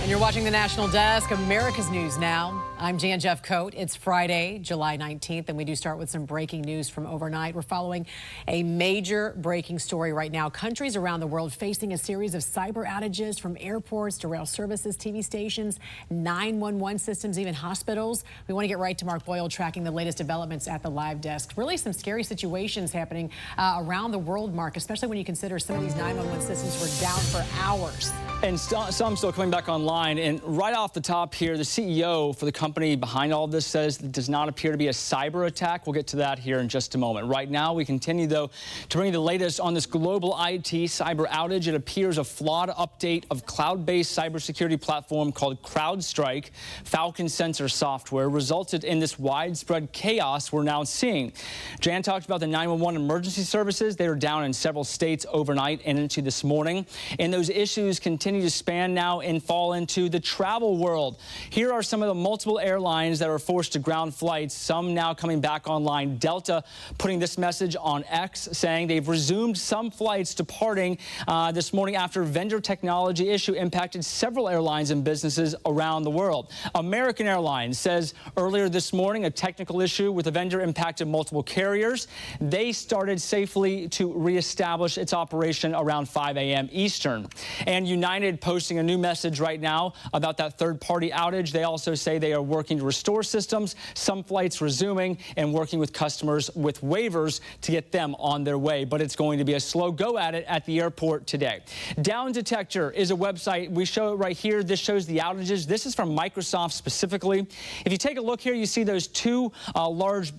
And you're watching the National Desk, America's News Now. I'm Jan Jeffcoat. It's Friday, July 19th, and we do start with some breaking news from overnight. We're following a major breaking story right now. Countries around the world facing a series of cyber outages, from airports to rail services, TV stations, 911 systems, even hospitals. We want to get right to Mark Boyle tracking the latest developments at the live desk. Really some scary situations happening around the world, Mark, especially when you consider some of these 911 systems were down for hours. And some still coming back online. And right off the top here, the CEO for the company behind all of this says it does not appear to be a cyber attack. We'll get to that here in just a moment. Right now, we continue, though, to bring you the latest on this global IT cyber outage. It appears a flawed update of cloud-based cybersecurity platform called CrowdStrike, Falcon sensor software, resulted in this widespread chaos we're now seeing. Jan talked about the 911 emergency services. They were down in several states overnight and into this morning. And those issues continue to span now and fall into the travel world. Here are some of the multiple airlines that were forced to ground flights, some now coming back online. Delta putting this message on X, saying they've resumed some flights departing this morning after vendor technology issue impacted several airlines and businesses around the world. American Airlines says earlier this morning a technical issue with a vendor impacted multiple carriers. They started safely to reestablish its operation around 5 a.m. Eastern. And United posting a new message right now about that third-party outage. They also say they are working to restore systems, some flights resuming, and working with customers with waivers to get them on their way. But it's going to be a slow go at it at the airport today. Down Detector is a website. We show it right here. This shows the outages. This is from Microsoft specifically. If you take a look here, you see those two large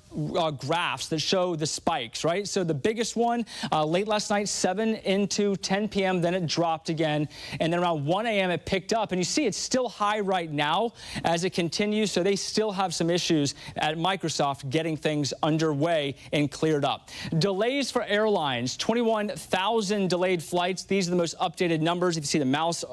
graphs that show the spikes, right? So the biggest one late last night, 7 into 10 p.m., then it dropped again. And then around 1 a.m. it picked up, and you see it's still high right now as it continues, so they still have some issues at Microsoft getting things underway and cleared up. Delays for airlines, 21,000 delayed flights. These are the most updated numbers. If you see the mouse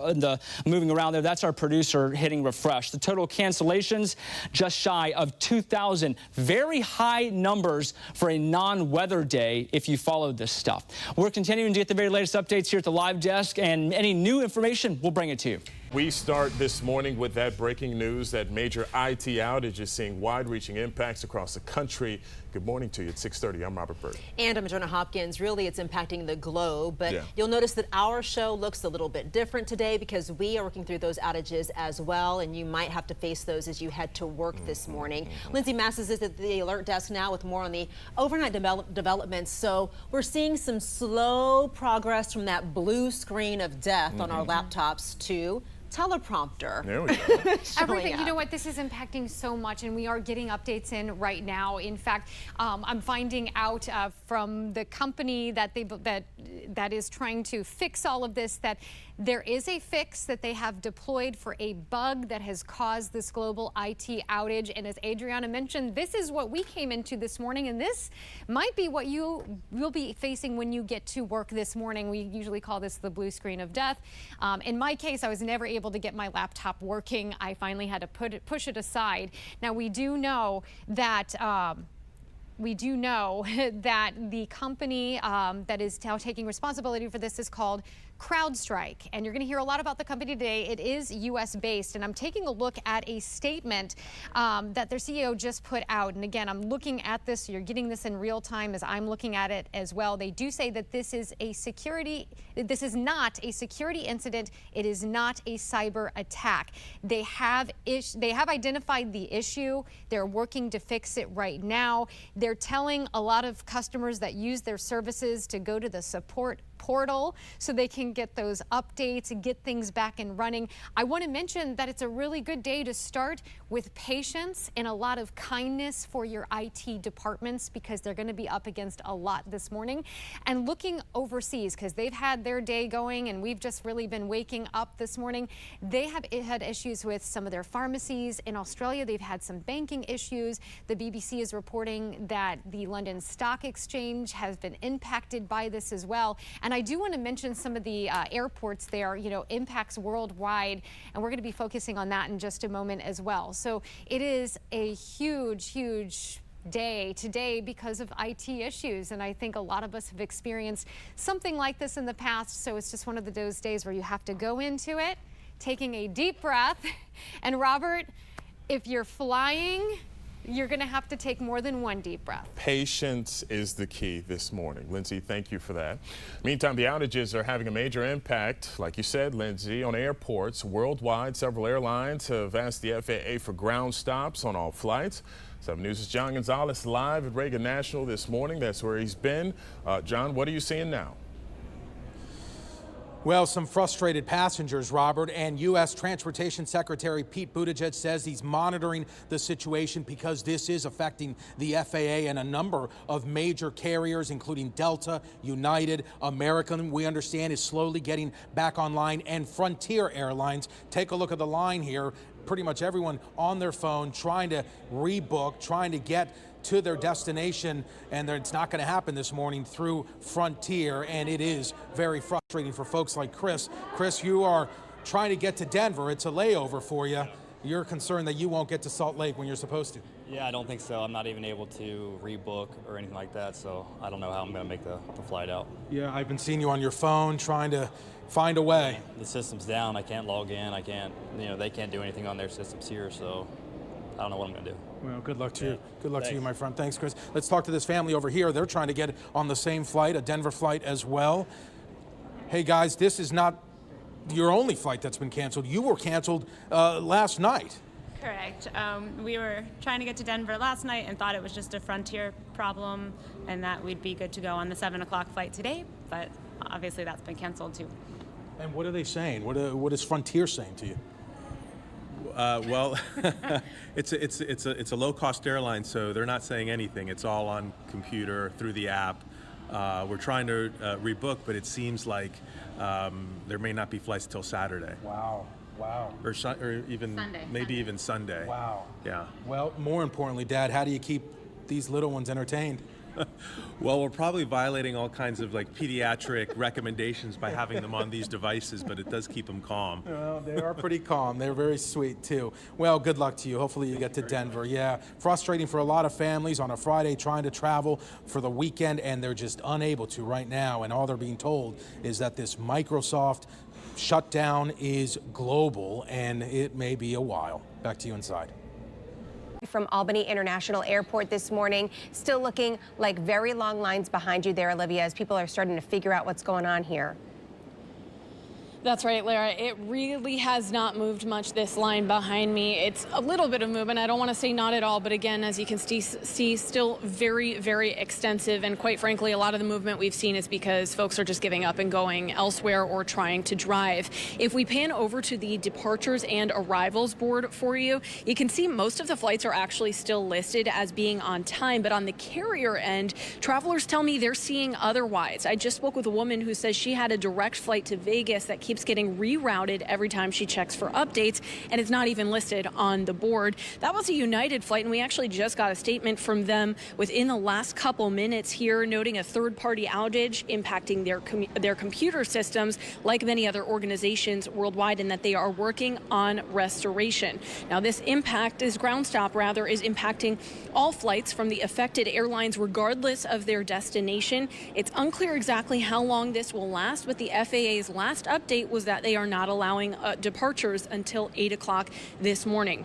moving around there, that's our producer hitting refresh. The total cancellations, just shy of 2,000. Very high numbers for a non-weather day if you followed this stuff. We're continuing to get the very latest updates here at the live desk, and any new information, we'll bring it to you. We start this morning with that breaking news that major IT outage is seeing wide-reaching impacts across the country. Good morning to you. At 6:30, I'm Robert Bird. And I'm Jonah Hopkins. Really, it's impacting the globe, but You'll notice that our show looks a little bit different today because we are working through those outages as well, and you might have to face those as you head to work this morning. Lindsay Masses is at the alert desk now with more on the overnight developments. So we're seeing some slow progress from that blue screen of death on our laptops to teleprompter. There we go. Everything. You know what? This is impacting so much, and we are getting updates in right now. In fact, I'm finding out from the company that is trying to fix all of this that there is a fix that they have deployed for a bug that has caused this global IT outage. And as Adriana mentioned, this is what we came into this morning, and this might be what you will be facing when you get to work this morning. We usually call this the blue screen of death. In my case, I was never able to get my laptop working. I finally had to push it aside. Now, we do know that that the company that is now taking responsibility for this is called CrowdStrike, and you're going to hear a lot about the company today. It is U.S. based, and I'm taking a look at a statement that their CEO just put out. And again, I'm looking at this, so you're getting this in real time as I'm looking at it as well. They do say that this is not a security incident. It is not a cyber attack. They have identified the issue. They're working to fix it right now. They're telling a lot of customers that use their services to go to the support portal so they can get those updates and get things back and running. I want to mention that it's a really good day to start with patience and a lot of kindness for your IT departments, because they're going to be up against a lot this morning. And looking overseas, because they've had their day going and we've just really been waking up this morning. They have had issues with some of their pharmacies. In Australia, they've had some banking issues. The BBC is reporting that the London Stock Exchange has been impacted by this as well. And I do want to mention some of the airports there, impacts worldwide, and we're going to be focusing on that in just a moment as well. So it is a huge, huge day today because of IT issues, and I think a lot of us have experienced something like this in the past. So it's just one of those days where you have to go into it, taking a deep breath. And Robert, if you're flying, you're going to have to take more than one deep breath. Patience is the key this morning. Lindsay, thank you for that. Meantime, the outages are having a major impact, like you said, Lindsay, on airports worldwide. Several airlines have asked the FAA for ground stops on all flights. 7 News' John Gonzalez live at Reagan National this morning. That's where he's been. John, what are you seeing now? Well, some frustrated passengers, Robert, and U.S. Transportation Secretary Pete Buttigieg says he's monitoring the situation because this is affecting the FAA and a number of major carriers, including Delta, United, American, we understand, is slowly getting back online, and Frontier Airlines. Take a look at the line here. Pretty much everyone on their phone trying to rebook, trying to get to their destination, and it's not going to happen this morning through Frontier, and it is very frustrating for folks like Chris. Chris, you are trying to get to Denver. It's a layover for you. You're concerned that you won't get to Salt Lake when you're supposed to. Yeah, I don't think so. I'm not even able to rebook or anything like that, so I don't know how I'm going to make the flight out. Yeah, I've been seeing you on your phone trying to find a way. The system's down. I can't log in. I can't, they can't do anything on their systems here, so I don't know what I'm going to do. Well, good luck to you. Good luck to you, my friend. Thanks, Chris. Let's talk to this family over here. They're trying to get on the same flight, a Denver flight as well. Hey, guys, this is not your only flight that's been canceled. You were canceled last night. Correct. We were trying to get to Denver last night and thought it was just a Frontier problem and that we'd be good to go on the 7 o'clock flight today, but obviously that's been canceled too. And what are they saying? What is Frontier saying to you? Well, it's a low-cost airline, so they're not saying anything. It's all on computer through the app. We're trying to rebook, but it seems like there may not be flights till Saturday. Wow. Or even Sunday. Maybe even Sunday. Wow. Yeah. Well, more importantly, Dad, how do you keep these little ones entertained? Well, we're probably violating all kinds of pediatric recommendations by having them on these devices, but it does keep them calm. Well, they are pretty calm. They're very sweet too. Well, good luck to you. Hopefully you get to Denver. Yeah, frustrating for a lot of families on a Friday trying to travel for the weekend, and they're just unable to right now. And all they're being told is that this Microsoft shutdown is global, and it may be a while. Back to you inside. From Albany International Airport this morning. Still looking like very long lines behind you there, Olivia, as people are starting to figure out what's going on here. That's right, Lara. It really has not moved much, this line behind me. It's a little bit of movement. I don't want to say not at all, but again, as you can see, still very, very extensive. And quite frankly, a lot of the movement we've seen is because folks are just giving up and going elsewhere or trying to drive. If we pan over to the departures and arrivals board for you, you can see most of the flights are actually still listed as being on time. But on the carrier end, travelers tell me they're seeing otherwise. I just spoke with a woman who says she had a direct flight to Vegas that keeps getting rerouted every time she checks for updates, and it's not even listed on the board. That was a United flight, and we actually just got a statement from them within the last couple minutes here, noting a third-party outage impacting their computer systems, like many other organizations worldwide, and that they are working on restoration. Now, this ground stop is impacting all flights from the affected airlines, regardless of their destination. It's unclear exactly how long this will last, but the FAA's last update was that they are not allowing departures until 8 o'clock this morning.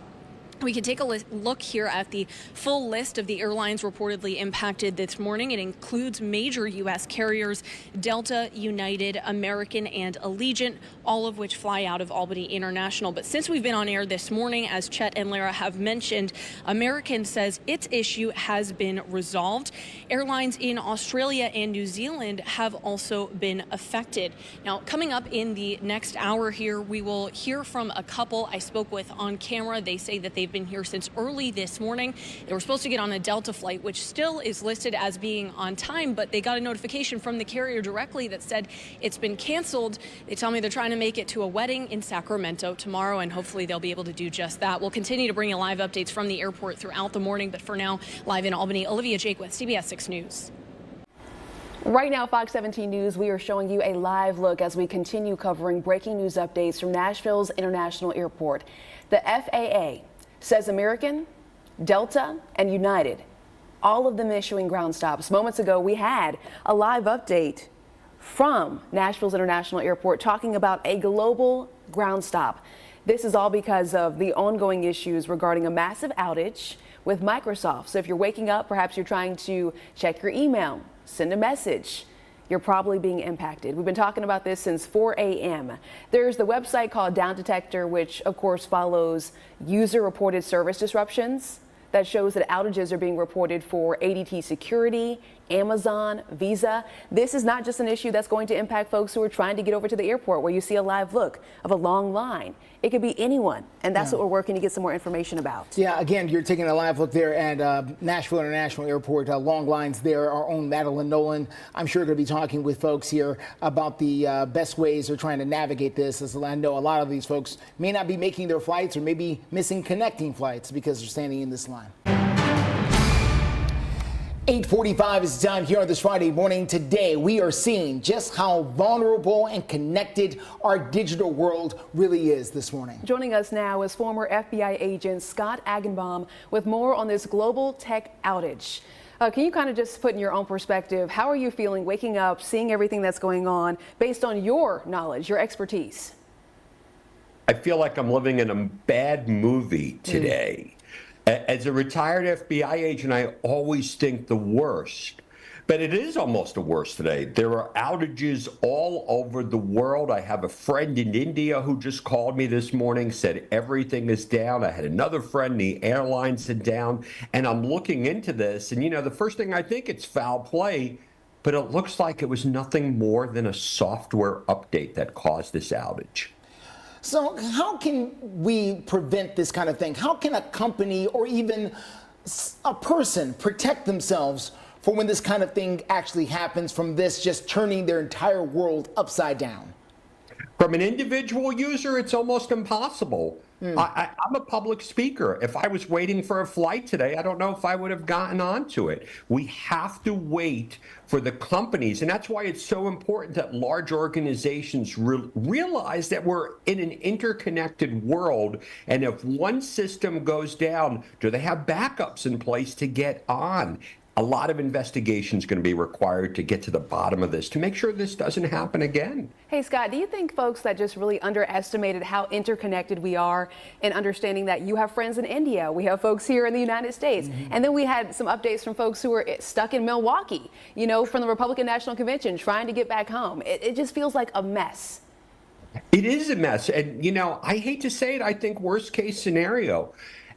We can take a look here at the full list of the airlines reportedly impacted this morning. It includes major U.S. carriers, Delta, United, American, and Allegiant, all of which fly out of Albany International. But since we've been on air this morning, as Chet and Lara have mentioned, American says its issue has been resolved. Airlines in Australia and New Zealand have also been affected. Now, coming up in the next hour here, we will hear from a couple I spoke with on camera. They say that they've been here since early this morning. They were supposed to get on a Delta flight, which still is listed as being on time, but they got a notification from the carrier directly that said it's been canceled. They tell me they're trying to make it to a wedding in Sacramento tomorrow, and hopefully they'll be able to do just that. We'll continue to bring you live updates from the airport throughout the morning, but for now, live in Albany, Olivia Jakewith, CBS 6 News. Right now, Fox 17 News, we are showing you a live look as we continue covering breaking news updates from Nashville's International Airport. The FAA says American, Delta, and United, all of them issuing ground stops. Moments ago, we had a live update from Nashville's International Airport talking about a global ground stop. This is all because of the ongoing issues regarding a massive outage with Microsoft. So if you're waking up, perhaps you're trying to check your email, send a message, you're probably being impacted. We've been talking about this since 4 a.m. There's the website called Down Detector, which of course follows user-reported service disruptions. That shows that outages are being reported for ADT Security, Amazon, Visa. This is not just an issue that's going to impact folks who are trying to get over to the airport, where you see a live look of a long line. It could be anyone, and that's what we're working to get some more information about. Yeah, again, you're taking a live look there at Nashville International Airport. Long lines there. Our own Madeline Nolan, I'm sure, going to be talking with folks here about the best ways they're trying to navigate this. As I know, a lot of these folks may not be making their flights or maybe missing connecting flights because they're standing in this line. 8:45 is the time here on this Friday morning. Today, we are seeing just how vulnerable and connected our digital world really is this morning. Joining us now is former FBI agent Scott Agenbaum with more on this global tech outage. Can you kind of just put in your own perspective, how are you feeling waking up, seeing everything that's going on based on your knowledge, your expertise? I feel like I'm living in a bad movie today. As a retired FBI agent, I always think the worst, but it is almost the worst today. There are outages all over the world. I have a friend in India who just called me this morning, said everything is down. I had another friend, the airlines are down, and I'm looking into this. And, you know, the first thing I think, it's foul play, but it looks like it was nothing more than a software update that caused this outage. So how can we prevent this kind of thing? How can a company or even a person protect themselves for when this kind of thing actually happens, from this just turning their entire world upside down? From an individual user, it's almost impossible. I'm a public speaker. If I was waiting for a flight today, I don't know if I would have gotten onto it. We have to wait for the companies, and that's why it's so important that large organizations realize that we're in an interconnected world, and if one system goes down, do they have backups in place to get on? A lot of investigation is going to be required to get to the bottom of this, to make sure this doesn't happen again. Hey, Scott, do you think folks that just really underestimated how interconnected we are, in understanding that you have friends in India, we have folks here in the United States, and then we had some updates from folks who were stuck in Milwaukee, you know, from the Republican National Convention, trying to get back home. It just feels like a mess. It is a mess. And, you know, I hate to say it, I think worst case scenario.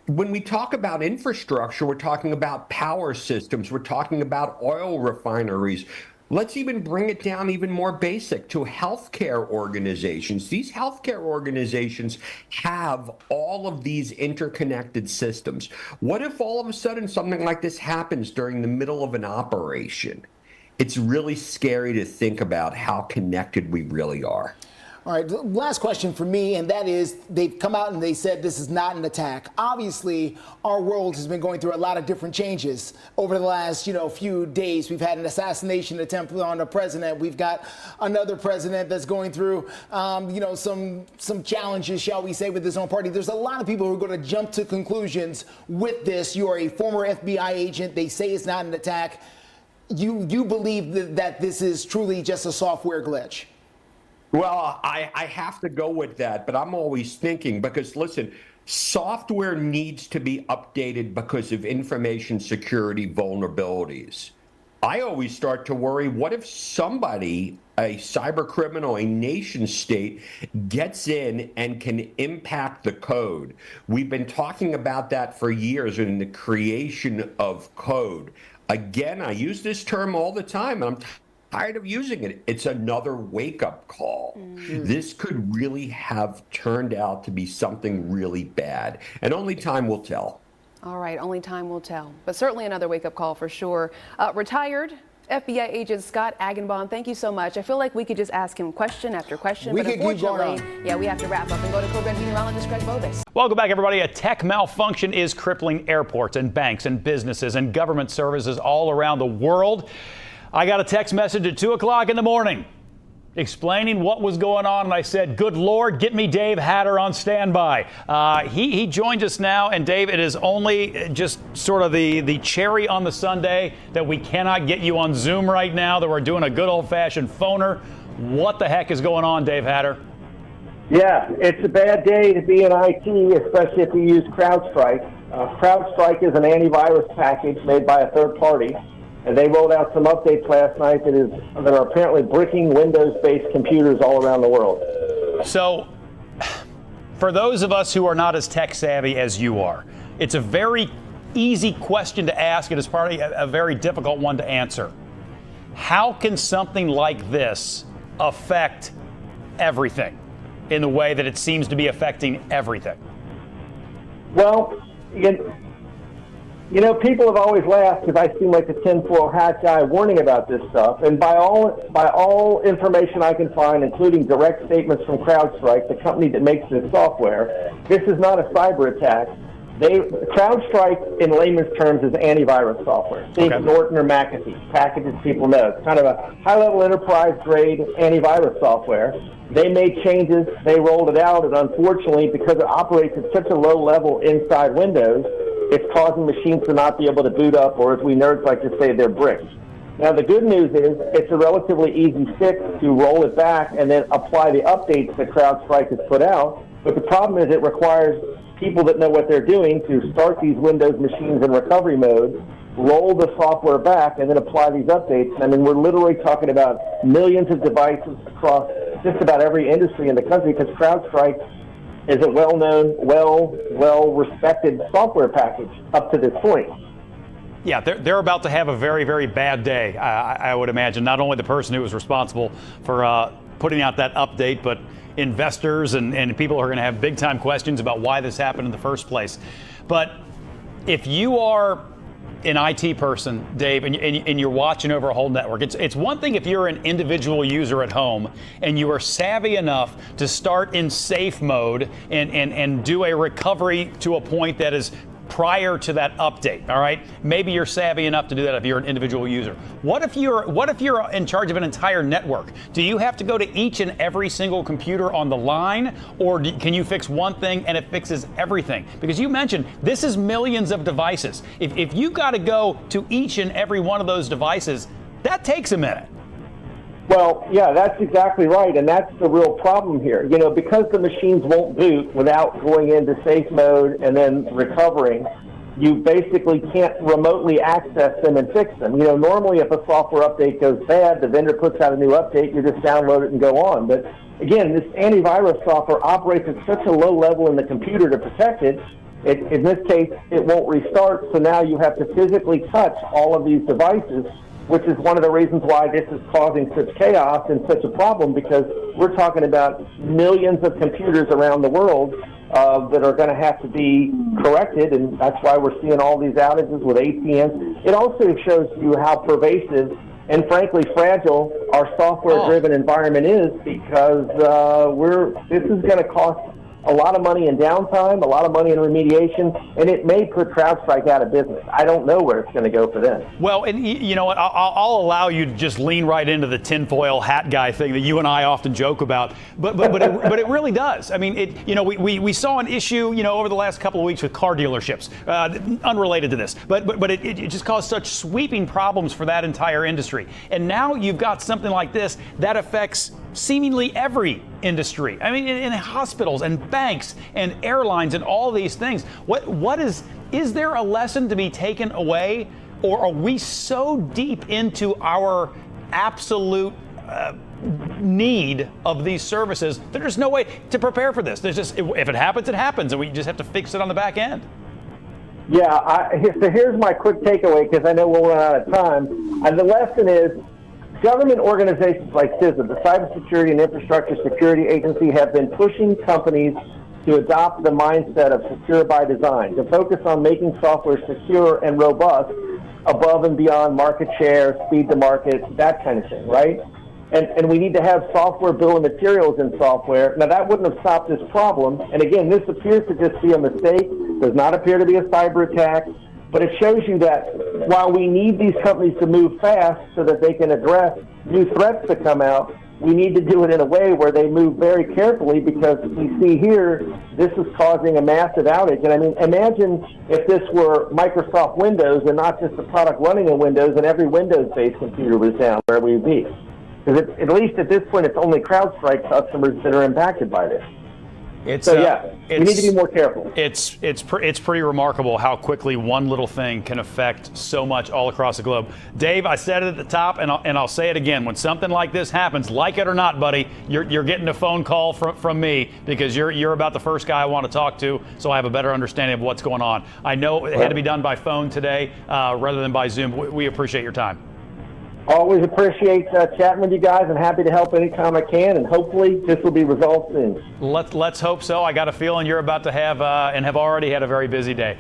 When we talk about infrastructure, we're talking about power systems, we're talking about oil refineries. Let's even bring it down even more basic to healthcare organizations. These healthcare organizations have all of these interconnected systems. What if all of a sudden something like this happens during the middle of an operation? It's really scary to think about how connected we really are. All right, last question for me, and that is, they've come out and they said this is not an attack. Obviously, our world has been going through a lot of different changes over the last, few days. We've had an assassination attempt on a president. We've got another president that's going through, some challenges, shall we say, with his own party. There's a lot of people who are going to jump to conclusions with this. You are a former FBI agent. They say it's not an attack. You believe that this is truly just a software glitch? Well, I have to go with that, but I'm always thinking, because listen, software needs to be updated because of information security vulnerabilities. I always start to worry, what if somebody, a cyber criminal, a nation state, gets in and can impact the code? We've been talking about that for years in the creation of code. Again, I use this term all the time, and I'm tired of using it. It's another wake-up call. This could really have turned out to be something really bad, and only time will tell. All right, only time will tell, but certainly another wake-up call for sure. Retired FBI agent Scott Agenbaum, thank you so much. I feel like we could just ask him question after question, but unfortunately, we have to wrap up and go to co-brand meteorologist Greg Bovis. Welcome back, everybody. A tech malfunction is crippling airports and banks and businesses and government services all around the world. I got a text message at 2 o'clock in the morning explaining what was going on, and I said, good Lord, get me Dave Hatter on standby. He joins us now, and Dave, it is only just sort of the cherry on the sundae that we cannot get you on Zoom right now, that we're doing a good old-fashioned phoner. What the heck is going on, Dave Hatter? Yeah, it's a bad day to be in IT, especially if you use CrowdStrike. CrowdStrike is an antivirus package made by a third party, and they rolled out some updates last night that are apparently bricking Windows-based computers all around the world. So, for those of us who are not as tech savvy as you are, it's a very easy question to ask, and it's probably a very difficult one to answer. How can something like this affect everything in the way that it seems to be affecting everything? Well, you know, people have always laughed because I seem like the tinfoil hat guy warning about this stuff. And by all information I can find, including direct statements from CrowdStrike, the company that makes this software, this is not a cyber attack. CrowdStrike, in layman's terms, is antivirus software. Think Norton or McAfee, packages people know. It's kind of a high-level enterprise-grade antivirus software. They made changes, they rolled it out, and unfortunately, because it operates at such a low level inside Windows, it's causing machines to not be able to boot up, or as we nerds like to say, they're bricked. Now, the good news is it's a relatively easy fix to roll it back and then apply the updates that CrowdStrike has put out. But the problem is it requires people that know what they're doing to start these Windows machines in recovery mode, roll the software back, and then apply these updates. I mean, we're literally talking about millions of devices across just about every industry in the country because CrowdStrike is a well-known, well-respected software package up to this point. Yeah, they're about to have a very, very bad day, I would imagine. Not only the person who was responsible for putting out that update, but investors and people are going to have big-time questions about why this happened in the first place. But if you are an IT person, Dave, and you're watching over a whole network, it's one thing if you're an individual user at home and you are savvy enough to start in safe mode and do a recovery to a point that is prior to that update, all right? Maybe you're savvy enough to do that if you're an individual user. What if you're in charge of an entire network? Do you have to go to each and every single computer on the line, or can you fix one thing and it fixes everything? Because you mentioned this is millions of devices. If you got to go to each and every one of those devices, that takes a minute. Well, yeah, that's exactly right, and that's the real problem here. You know, because the machines won't boot without going into safe mode and then recovering, you basically can't remotely access them and fix them. You know, normally if a software update goes bad, the vendor puts out a new update, you just download it and go on. But again, this antivirus software operates at such a low level in the computer to protect it. In this case, it won't restart, so now you have to physically touch all of these devices, which is one of the reasons why this is causing such chaos and such a problem, because we're talking about millions of computers around the world that are going to have to be corrected, and that's why we're seeing all these outages with ATMs. It also shows you how pervasive and frankly fragile our software-driven environment is, because this is going to cost a lot of money in downtime, a lot of money in remediation, and it may put CrowdStrike out of business. I don't know where it's going to go for them. Well, and you know what? I'll allow you to just lean right into the tinfoil hat guy thing that you and I often joke about, but it really does. I mean, we saw an issue, over the last couple of weeks with car dealerships, unrelated to this, but it just caused such sweeping problems for that entire industry. And now you've got something like this that affects seemingly every industry. I mean, in hospitals and banks and airlines and all these things. Is there a lesson to be taken away, or are we so deep into our absolute need of these services that there's no way to prepare for this? There's just, if it happens, it happens, and we just have to fix it on the back end. Yeah, so here's my quick takeaway, because I know we'll run out of time. And the lesson is, government organizations like CISA, the Cybersecurity and Infrastructure Security Agency, have been pushing companies to adopt the mindset of secure by design, to focus on making software secure and robust above and beyond market share, speed to market, that kind of thing, right? And we need to have software bill of materials in software. Now, that wouldn't have stopped this problem. And again, this appears to just be a mistake, does not appear to be a cyber attack. But it shows you that while we need these companies to move fast so that they can address new threats that come out, we need to do it in a way where they move very carefully, because we see here, this is causing a massive outage. And I mean, imagine if this were Microsoft Windows and not just the product running in Windows, and every Windows-based computer was down, where we'd be. Because at least at this point, it's only CrowdStrike customers that are impacted by this. It's, so yeah, we need to be more careful. It's pretty remarkable how quickly one little thing can affect so much all across the globe. Dave, I said it at the top, and I'll say it again. When something like this happens, like it or not, buddy, you're getting a phone call from me, because you're about the first guy I want to talk to, so I have a better understanding of what's going on. I know it had to be done by phone today rather than by Zoom. We appreciate your time. Always appreciate chatting with you guys, and happy to help anytime I can, and hopefully this will be resolved soon. Let's hope so. I got a feeling you're about to have and have already had a very busy day.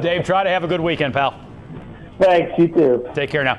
Dave, try to have a good weekend, pal. Thanks, you too. Take care now.